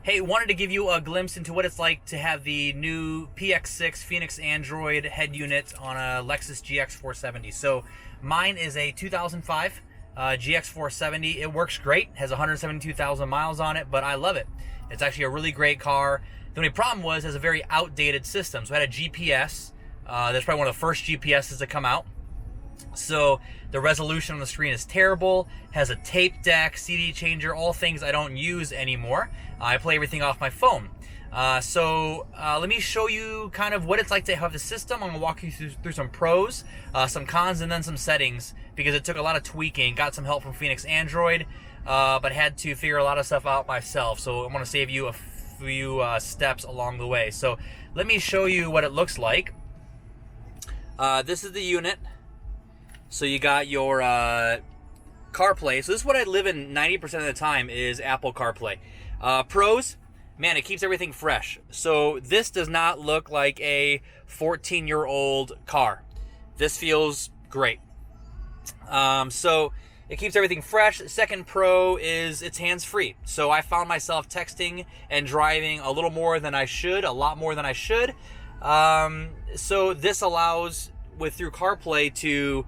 Hey, wanted to give you a glimpse into what it's like to have the new PX6 Phoenix Android head unit on a Lexus GX470. So mine is a 2005 GX470. It works great, has 172,000 miles on it, but I love it. It's actually a really great car. The only problem was it has a very outdated system. So I had a GPS. That's probably one of the first GPSs to come out. So the resolution on the screen is terrible, has a tape deck, CD changer, all things I don't use anymore. I play everything off my phone. Let me show you kind of what it's like to have the system. I'm going to walk you through some pros, some cons, and then some settings, because it took a lot of tweaking. Got some help from Phoenix Android, but had to figure a lot of stuff out myself. So I'm going to save you a few steps along the way. So let me show you what it looks like. This is the unit. So you got your CarPlay. So this is what I live in 90% of the time, is Apple CarPlay. Pros, man, it keeps everything fresh. So this does not look like a 14-year-old car. This feels great. So it keeps everything fresh. Second pro is it's hands-free. So I found myself texting and driving a little more than I should, a lot more than I should. So this allows, through CarPlay, to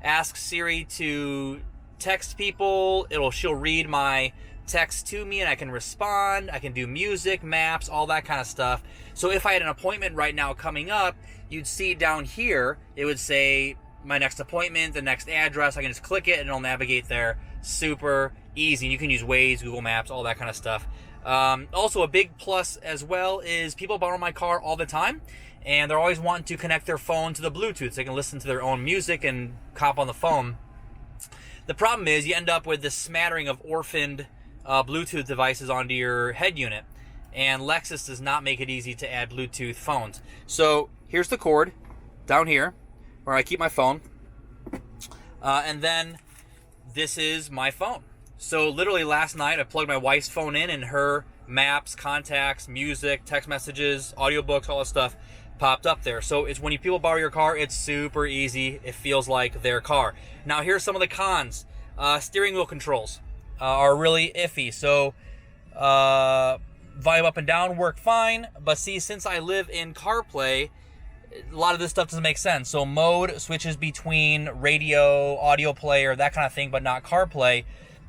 ask Siri to text people. She'll read my text to me and I can respond. I can do music, maps, all that kind of stuff. So if I had an appointment right now coming up, you'd see down here, it would say my next appointment, the next address. I can just click it and it'll navigate there. Super easy. You can use Waze, Google Maps, all that kind of stuff. Also, a big plus as well is people borrow my car all the time, and they're always wanting to connect their phone to the Bluetooth so they can listen to their own music and cop on the phone. The problem is you end up with this smattering of orphaned Bluetooth devices onto your head unit, and Lexus does not make it easy to add Bluetooth phones. So here's the cord down here where I keep my phone, and then this is my phone. So literally last night I plugged my wife's phone in, and her maps, contacts, music, text messages, audiobooks, all that stuff popped up there. So it's when people borrow your car, it's super easy. It feels like their car. Now here's some of the cons. Steering wheel controls are really iffy. So volume up and down work fine, but see, since I live in CarPlay, a lot of this stuff doesn't make sense. So mode switches between radio, audio player, that kind of thing, but not CarPlay.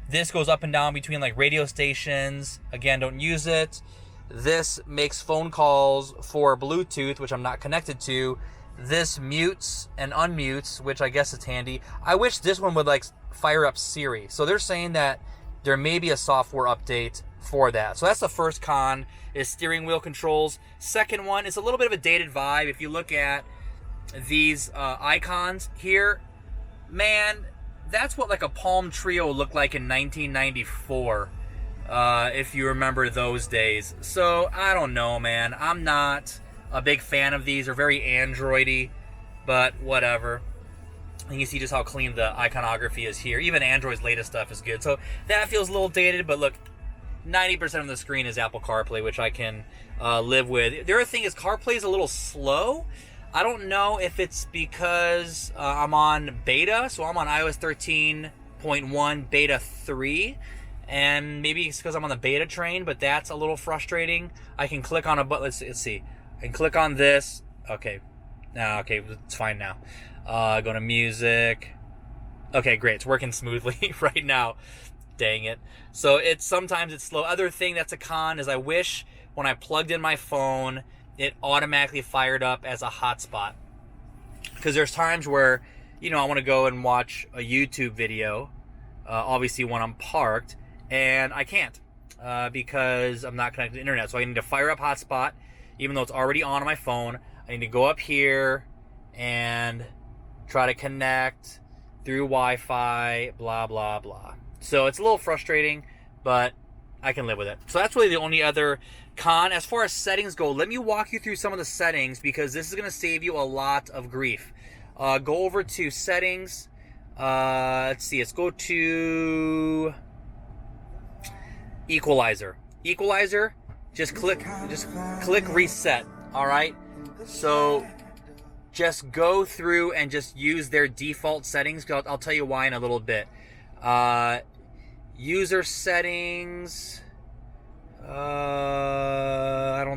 This goes up and down between like radio stations. Again, don't use it. This makes phone calls for Bluetooth, which I'm not connected to. This mutes and unmutes, which I guess is handy. I wish this one would like fire up Siri. So they're saying that there may be a software update for that. So that's the first con, is steering wheel controls. Second one is a little bit of a dated vibe. If you look at these icons here, man, that's what like a Palm Trio looked like in 1994, if you remember those days. So I don't know, man. I'm not a big fan of these. They're very Androidy, but whatever. And you see just how clean the iconography is here. Even Android's latest stuff is good. So that feels a little dated, but look, 90% of the screen is Apple CarPlay, which I can live with. The other thing is CarPlay is a little slow. I don't know if it's because I'm on beta, so I'm on iOS 13.1 beta 3, and maybe it's because I'm on the beta train, but that's a little frustrating. I can click on a button. Let's see. I can click on this. Okay. Okay, it's fine now. Go to music. Okay, great. It's working smoothly right now. Dang it. So sometimes it's slow. Other thing that's a con is I wish when I plugged in my phone, it automatically fired up as a hotspot. Because there's times where, I want to go and watch a YouTube video, obviously when I'm parked, and I can't because I'm not connected to the internet. So I need to fire up hotspot, even though it's already on my phone. I need to go up here and try to connect through Wi-Fi, blah, blah, blah. So it's a little frustrating, but I can live with it. So that's really the only other con. As far as settings go, let me walk you through some of the settings, because this is going to save you a lot of grief. Go over to settings. Let's see. Let's go to equalizer. Equalizer. Just click reset. All right. So just go through and just use their default settings. I'll tell you why in a little bit. User settings.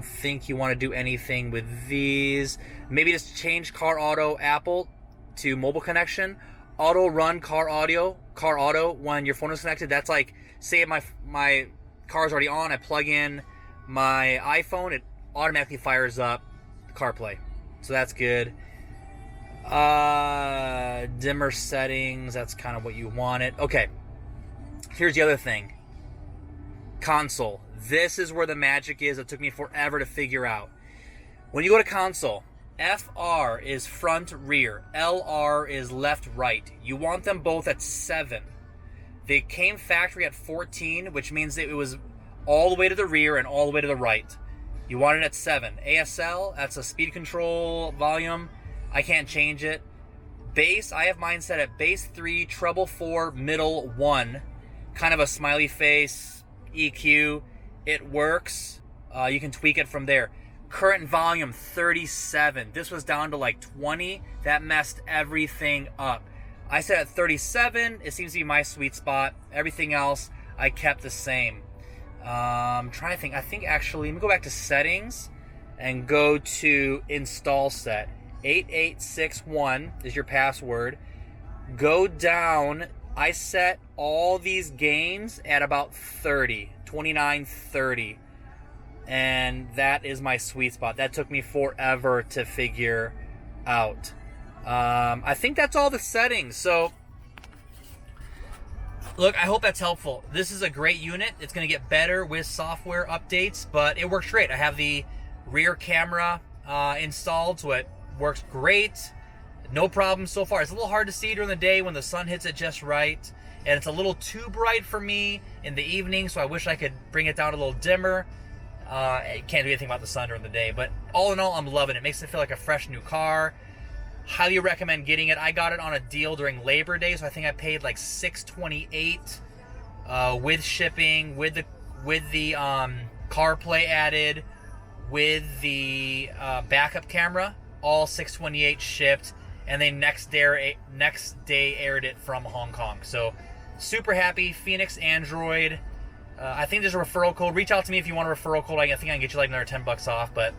think you want to do anything with these. Maybe just change car auto Apple to mobile connection. Auto run car auto when your phone is connected. That's like, say my car's already on, I plug in my iPhone, it automatically fires up CarPlay. So that's good. Dimmer settings, that's kind of what you wanted. Okay, here's the other thing. Console. This is where the magic is. It took me forever to figure out. When you go to console, FR is front rear, LR is left right. You want them both at 7. They came factory at 14, which means that it was all the way to the rear and all the way to the right. You want it at 7. ASL, that's a speed control volume. I can't change it. Bass, I have mine set at bass 3, treble 4, middle 1. Kind of a smiley face, EQ. It works. You can tweak it from there. Current volume 37. This was down to like 20. That messed everything up. I set at 37. It seems to be my sweet spot. Everything else I kept the same. I'm trying to think. I think actually, let me go back to settings and go to install set. 8861 is your password. Go down. I set all these games at about 30. 29, 30. And that is my sweet spot. That took me forever to figure out. I think that's all the settings. So, look, I hope that's helpful. This is a great unit. It's going to get better with software updates, but it works great. I have the rear camera installed, so it works great. No problem so far. It's a little hard to see during the day when the sun hits it just right, and it's a little too bright for me in the evening, so I wish I could bring it down a little dimmer. I can't do anything about the sun during the day, but all in all, I'm loving it. It makes it feel like a fresh new car. Highly recommend getting it. I got it on a deal during Labor Day, so I think I paid like $628 with shipping, with the CarPlay added, with the backup camera, all $628 shipped, and they next day aired it from Hong Kong. So super happy. Phoenix Android. I think there's a referral code. Reach out to me if you want a referral code. I think I can get you like another $10 off, but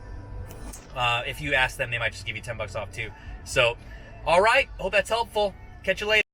if you ask them, they might just give you $10 off too. So, all right. Hope that's helpful. Catch you later.